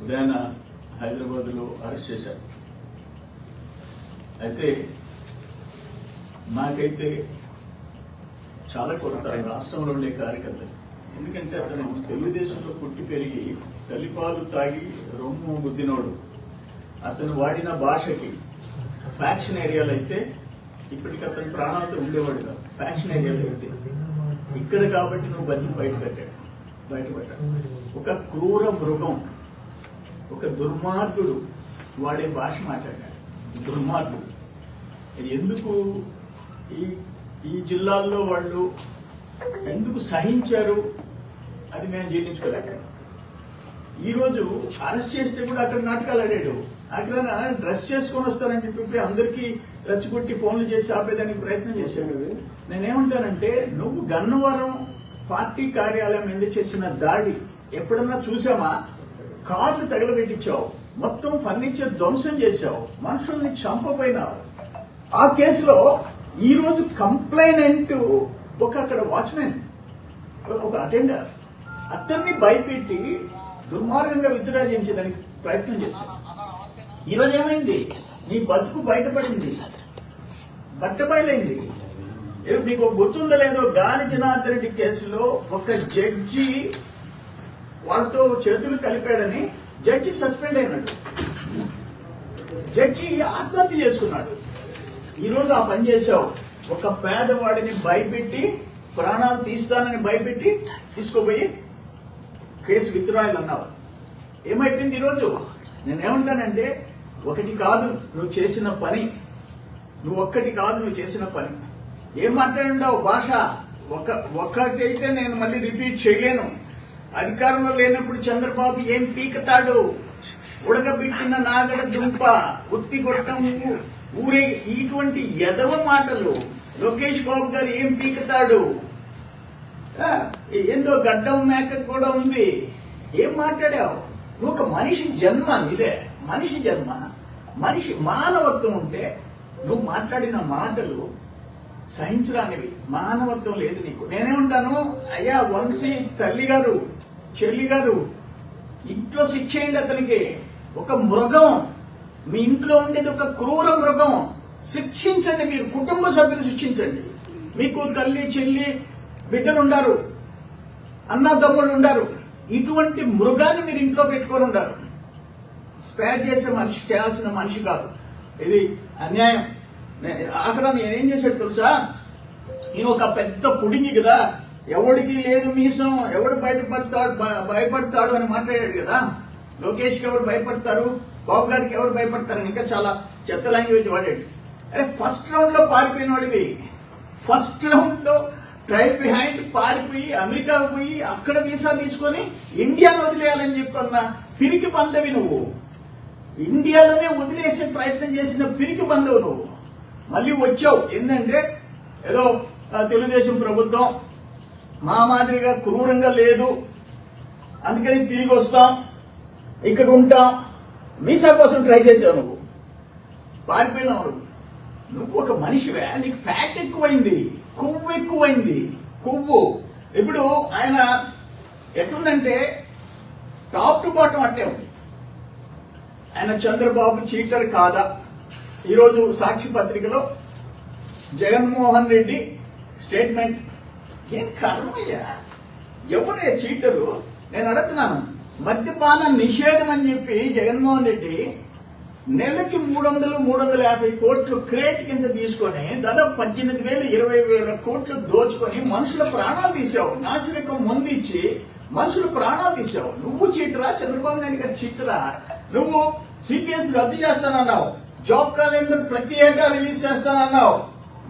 ఉదయాన హైదరాబాద్లో అరెస్ట్ చేశారు. అయితే నాకైతే చాలా కొడతారు రాష్ట్రంలో ఉండే కార్యకర్తలు. ఎందుకంటే అతను తెలుగుదేశంలో పుట్టి పెరిగి తల్లిపాలు తాగి రొమ్ము బుద్ధినోడు. అతను వాడిన భాషకి ఫ్యాక్షన్ ఏరియాలో అయితే ఇప్పటికి అతను ప్రాణాలతో ఉండేవాడు కాదు. ఫ్యాక్షన్ ఏరియాలో అయితే ఇక్కడ కాబట్టి నువ్వు బతికి బయటపడ్డాడు. ఒక క్రూర మృగం, ఒక దుర్మార్గుడు వాడే భాష మాట్లాడాడు. దుర్మార్గుడు. ఎందుకు ఈ జిల్లాల్లో వాళ్ళు ఎందుకు సహించారు అది మేము జీర్ణించుకోలేక ఈరోజు అరెస్ట్ చేస్తే కూడా అక్కడ నాటకాలు ఆడాడు. అక్కడ డ్రెస్ చేసుకొని వస్తారని చెప్పి అందరికీ రచ్చికొట్టి ఫోన్లు చేసి ఆపేదానికి ప్రయత్నం చేశాడు. నేనేమంటానంటే నువ్వు గన్నవరం పార్టీ కార్యాలయం మీద చేసిన దాడి ఎప్పుడన్నా చూసామా? కార్లు తగలబెట్టించావు, మొత్తం ఫర్నిచర్ ధ్వంసం చేశావు, మనుషుల్ని చంపపోయినావు. ఆ కేసులో ఈ రోజు కంప్లైనెంట్ అక్కడ వాచ్మెన్, ఒక అటెండర్, అతన్ని భయపెట్టి దుర్మార్గంగా విత్డ్రా చేయించేదానికి ప్రయత్నం చేశాడు. ఈరోజు ఏమైంది? నీ బతుకు బయటపడింది, బట్టబయలైంది. మీకు గుర్తుందో లేదో గాలి జనార్దన్ రెడ్డి కేసులో ఒక జడ్జి వాళ్ళతో చేతులు కలిపాడని జడ్జి సస్పెండ్ అయినాడు. జడ్జి ఆత్మహత్య చేసుకున్నాడు. ఈరోజు ఆ పని చేశావు. ఒక పేదవాడిని భయపెట్టి ప్రాణాలు తీస్తానని భయపెట్టి తీసుకోపోయి కేసు విత్డ్రాయల్ అన్నావు. ఏమైపోయింది ఈరోజు? నేనేమంటానంటే ఒకటి కాదు నువ్వు చేసిన పని, ఒక్కటి కాదు నువ్వు చేసిన పని. ఏం మాట్లాడుండవు భాష ఒక్కటైతే నేను మళ్ళీ రిపీట్ చేయలేను. అధికారంలో లేనప్పుడు చంద్రబాబు ఏం పీకతాడు? ఉడకబెట్టిన నాగడ దుంప, ఉత్తి కొట్టం, ఊరే ఇటువంటి ఎదవ మాటలు. లోకేష్ బాబు గారు ఏం పీకతాడు? ఏందో గడ్డం మేక కూడా ఉంది. ఏం మాట్లాడావు? నువ్వు ఒక మనిషి జన్మ, ఇదే మనిషి జన్మ. మనిషి మానవత్వం ఉంటే నువ్వు మాట్లాడిన మాటలు సహించరానివి. మానవత్వం లేదు నీకు. నేనేమంటాను, అయ్యా వంశీ తల్లి గారు, చెల్లి గారు, ఇంట్లో శిక్ష అయింది అతనికి. ఒక మృగం, మీ ఇంట్లో ఉండేది ఒక క్రూర మృగం. శిక్షించండి, మీరు కుటుంబ సభ్యులు శిక్షించండి. మీకు తల్లి చెల్లి బిడ్డలు ఉండారు, అన్నా తమ్ముళ్ళు ఉండారు. ఇటువంటి మృగాన్ని మీరు ఇంట్లో పెట్టుకొని ఉండారు. స్పేర్ చేసే మనిషి, చేయాల్సిన మనిషి కాదు. ఇది అన్యాయం. ఆఖరా నేనేం చేశాడు తెలుసా? నేను ఒక పెద్ద పుడింగి కదా, ఎవడికి లేదు మీసం, ఎవడు భయపడతాడు అని మాట్లాడాడు కదా. లోకేష్కి ఎవరు భయపడతారు, బాబు గారికి ఎవరు భయపడతారు, ఇంకా చాలా చెత్త లాంగ్వేజ్ వాడాడు. అరే ఫస్ట్ రౌండ్ లో పారిపోయిన వాడివి. ఫస్ట్ రౌండ్ లో ట్రయల్ బిహైండ్ పారిపోయి అమెరికాకు పోయి అక్కడ వీసా తీసుకొని ఇండియాలో వదిలేయాలని చెప్పన్న పిరికి బంధవి నువ్వు. ఇండియాలోనే వదిలేసే ప్రయత్నం చేసిన పిరికి బంధవు నువ్వు. మళ్ళీ వచ్చావు. ఏంటంటే ఏదో తెలుగుదేశం ప్రభుత్వం మా మాదిరిగా క్రూరంగా లేదు, అందుకని తిరిగి వస్తాం, ఇక్కడ ఉంటాం. వీసా కోసం ట్రై చేసావు నువ్వు, పారిపోయినావు. నువ్వు ఒక మనిషివే. నీకు ఫ్యాట్ ఎక్కువైంది, కొవ్వు ఎక్కువైంది, కొవ్వు. ఇప్పుడు ఆయన ఎట్లుందంటే టాప్ టు బాటం అట్టే ఉంది. ఆయన చంద్రబాబు చీటర్ కాదా? ఈరోజు సాక్షి పత్రికలో జగన్మోహన్ రెడ్డి స్టేట్మెంట్. ఏం కర్మయ్యా, ఎవరే చీటరు? నేను అడుగుతున్నాను. మద్యపాన నిషేధం అని చెప్పి జగన్మోహన్ రెడ్డి నెలకి 300-350 కోట్లు క్రేట్ కింద తీసుకొని దాదాపు 18,000-20,000 కోట్లు దోచుకొని మనుషుల ప్రాణాలు తీసావు. నాసిరకం మందు ఇచ్చి మనుషుల ప్రాణాలు తీసావు. నువ్వు చీటరా? చంద్రబాబు నాయుడు గారు చీటరా? నువ్వు సిపిఎస్ రద్దు చేస్తానన్నావు, జాబ్ క్యాలెండర్ ప్రతి ఏటా రిలీజ్ చేస్తానన్నావు,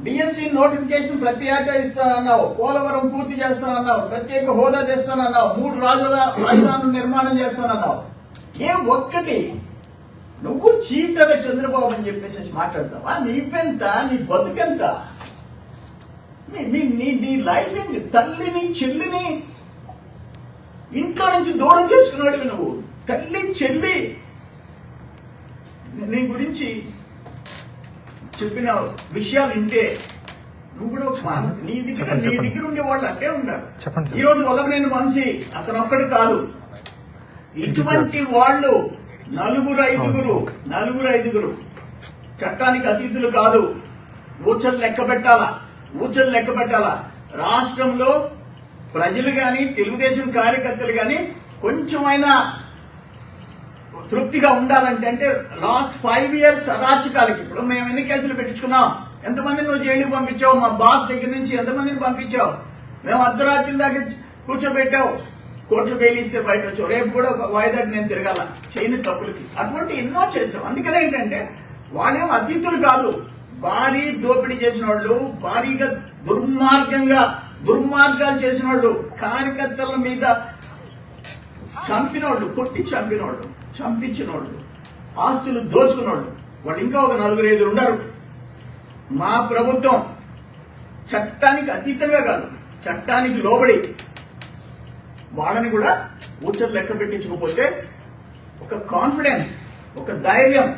డిఎస్సి నోటిఫికేషన్ ప్రతి ఏటా ఇస్తానన్నావు, పోలవరం పూర్తి చేస్తానన్నావు, ప్రత్యేక హోదా చేస్తానన్నావు, 3 రాజధానులు నిర్మాణం చేస్తానన్నావు. ఒక్కటి నువ్వు చీటర్ చంద్రబాబు అని చెప్పేసి మాట్లాడతావా? నీవెంత, నీ బతుకెంత, నీ లైఫ్ ఏంటి? తల్లిని చెల్లిని ఇంట్లో నుంచి దూరం చేసుకున్నాడు నువ్వు. తల్లి చెల్లి నీ గురించి చెప్పిన విషయాలు వింటే నువ్వు కూడా నీ దగ్గర ఉండే వాళ్ళు అట్టే ఉన్నారు. ఈ రోజు వల్లభనేని వంశీ అతను ఒక్కడు కాదు. ఇటువంటి వాళ్ళు నలుగురు ఐదుగురు చట్టానికి అతీతులు కాదు. ఊచలు లెక్క పెట్టాలా. రాష్ట్రంలో ప్రజలు గాని తెలుగుదేశం కార్యకర్తలు గాని కొంచెమైనా తృప్తిగా ఉండాలంటే అంటే లాస్ట్ 5 years అరాచకాలకి ఇప్పుడు మేము ఎన్ని కేసులు పెట్టించుకున్నాం, ఎంతమందిని నువ్వు జైలుకి పంపించావు, మా బాస్ దగ్గర నుంచి ఎంతమందిని పంపించావు, మేము అర్ధరాత్రి దాకా కూర్చోబెట్టావు, కోర్టులు బెయిల్ ఇస్తే బయట వచ్చావు, రేపు కూడా ఒక వాయిదాకి నేను తిరగాల చేయని తప్పులకి. అటువంటి ఎన్నో చేసాం. అందుకనే ఏంటంటే వాళ్ళేం అతీతులు కాదు. భారీ దోపిడీ చేసిన వాళ్ళు, భారీగా దుర్మార్గాలు చేసిన వాళ్ళు, కార్యకర్తల మీద చంపినోళ్ళు, కొట్టి చంపించినోళ్ళు, ఆస్తులు దోచుకున్నోళ్ళు, వాళ్ళు ఇంకా ఒక 4-5 ఉండరు. మా ప్రభుత్వం చట్టానికి అతీతంగా కాదు, చట్టానికి లోబడి వాళ్ళని కూడా ఊచలు లెక్క పెట్టించకపోతే ఒక కాన్ఫిడెన్స్, ఒక ధైర్యం,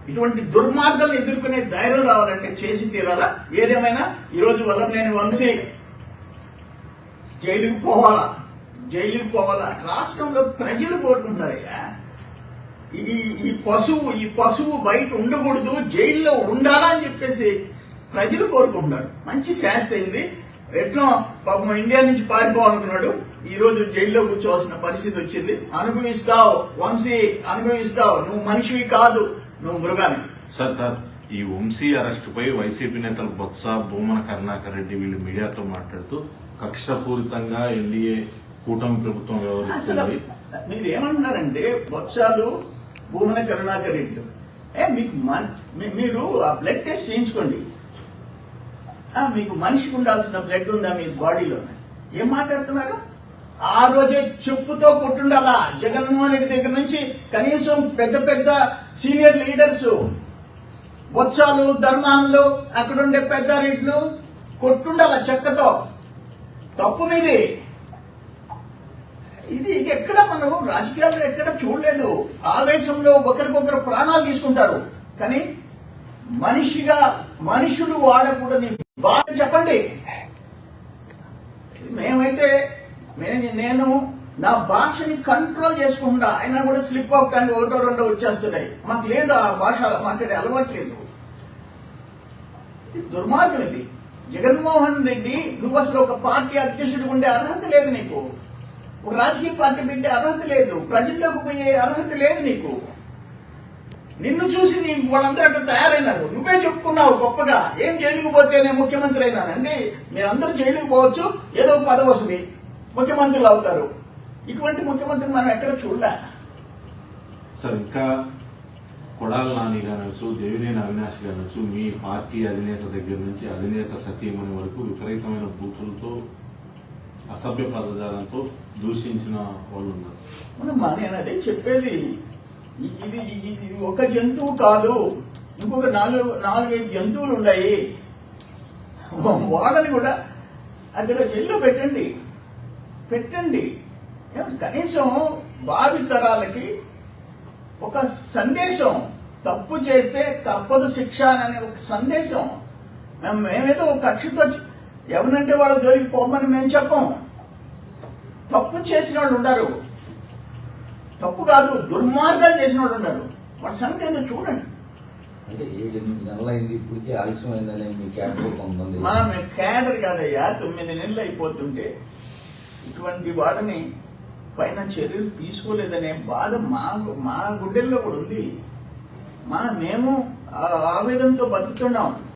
ఇటువంటి దుర్మార్గాలను ఎదుర్కొనే ధైర్యం రావాలంటే చేసి తీరాలా. ఏదేమైనా ఈరోజు వల్లభనేని వంశీ జైలుకి పోవాలా. రాష్ట్రంలో ప్రజలు కోరుకుంటున్నారయ్యా, ఈ పశువు బయట ఉండకూడదు, జైల్లో ఉండాలా అని చెప్పేసి ప్రజలు కోరుకుంటున్నారు. మంచి శాస్తి అయింది. ఎట్లా పాపం ఇండియా నుంచి పారిపోవాలనుకున్నాడు, ఈ రోజు జైల్లో కూర్చోవాల్సిన పరిస్థితి వచ్చింది. అనుభవిస్తావు వంశీ, అనుభవిస్తావు. నువ్వు మనిషివి కాదు, నువ్వు మృగానికి. సార్ ఈ వంశీ అరెస్ట్ పై వైసీపీ నేతలు బొత్స, భూమన కరుణాకర్ రెడ్డి వీళ్ళు మీడియాతో మాట్లాడుతూ కక్షపూరితంగా ఎన్డీఏ కూటమి ప్రభుత్వం వ్యవహరిస్తుంది. మీరు ఏమంటున్నారంటే బొత్సాలు, భూమన కరుణాకర్ రెడ్డి మీరు ఆ బ్లడ్ టెస్ట్ చేయించుకోండి. మీకు మనిషికి ఉండాల్సిన బ్లడ్ ఉందా మీ బాడీలో? ఏం మాట్లాడుతున్నారు? ఆ రోజే చెప్పుతో కొట్టుండాలా. జగన్మోహన్ రెడ్డి దగ్గర నుంచి కనీసం పెద్ద సీనియర్ లీడర్స్, బొత్సాలు, ధర్మాన్లు, అక్కడుండే పెద్ద రెడ్లు కొట్టుండాలా చెక్కతో. తప్పు మీది. ఇది ఎక్కడ మనం రాజకీయాల్లో ఎక్కడ చూడలేదు. ఆవేశంలో ఒకరికొకరు ప్రాణాలు తీసుకుంటారు. కానీ మనుషులు వాడకూడని బాధ చెప్పండి. నేను నా భాషని కంట్రోల్ చేసుకుంటా, అయినా కూడా స్లిప్ అవటానికి 1-2 వచ్చేస్తున్నాయి. మాకు లేదు ఆ భాష మాట్లాడే అలవాటు లేదు. దుర్మార్గం ఇది. జగన్మోహన్ రెడ్డి, నువ్వు అసలు ఒక పార్టీ అధ్యక్షుడికి ఉండే అర్హత లేదు నీకు. ఒక రాజకీయ పార్టీ పెట్టే అర్హత లేదు. ప్రజల్లోకి పోయే అర్హత లేదు నీకు. నిన్ను చూసి వాళ్ళందరూ అక్కడ తయారైనారు. నువ్వే చెప్పుకున్నావు గొప్పగా, ఏం జైలుకు పోతే నేను ముఖ్యమంత్రి అయినానండి. మీరందరూ జైలుకు పోవచ్చు, ఏదో ఒక పదవి వస్తుంది, ముఖ్యమంత్రులు అవుతారు. ఇటువంటి ముఖ్యమంత్రి మనం ఎక్కడ చూడలే. సార్ ఇంకా కొడాల నాని కానొచ్చు, దేవినేని అవినాష్ కానొచ్చు, మీ పార్టీ అధినేత దగ్గర నుంచి అధినేత సతీమణి వరకు విపరీతమైన బూతులతో, అసభ్య పదజాలంతో దూషించిన వాళ్ళు ఉన్నారు. నేను అదే చెప్పేది. ఇది ఒక జంతువు కాదు, ఇంకొక 4-5 జంతువులు ఉన్నాయి. వాళ్ళని కూడా అక్కడ జైల్లో పెట్టండి. కనీసం భావితరాలకి ఒక సందేశం, తప్పు చేస్తే తప్పదు శిక్ష అనే ఒక సందేశం. మేమేదో కక్షతో ఎవరంటే వాళ్ళ జోలికి పోమని మేము చెప్పం. తప్పు చేసిన వాళ్ళు ఉన్నారు, తప్పు కాదు దుర్మార్గాలు చేసిన వాళ్ళు ఉన్నారు. వాళ్ళ సంగతి ఏదో చూడండి. అంటే 7-8 నెలలైంది, ఇప్పటికే ఆలస్యమైందని మీ క్యాడర్ కొంతమంది. మా క్యాడర్ కాదయ్యా, 9 నెలలు అయిపోతుంటే ఇటువంటి వాడిని పైన చర్యలు తీసుకోలేదనే బాధ మా గుండెల్లో కూడా ఉంది. మేము ఆవేదనతో బతుకుతున్నాం.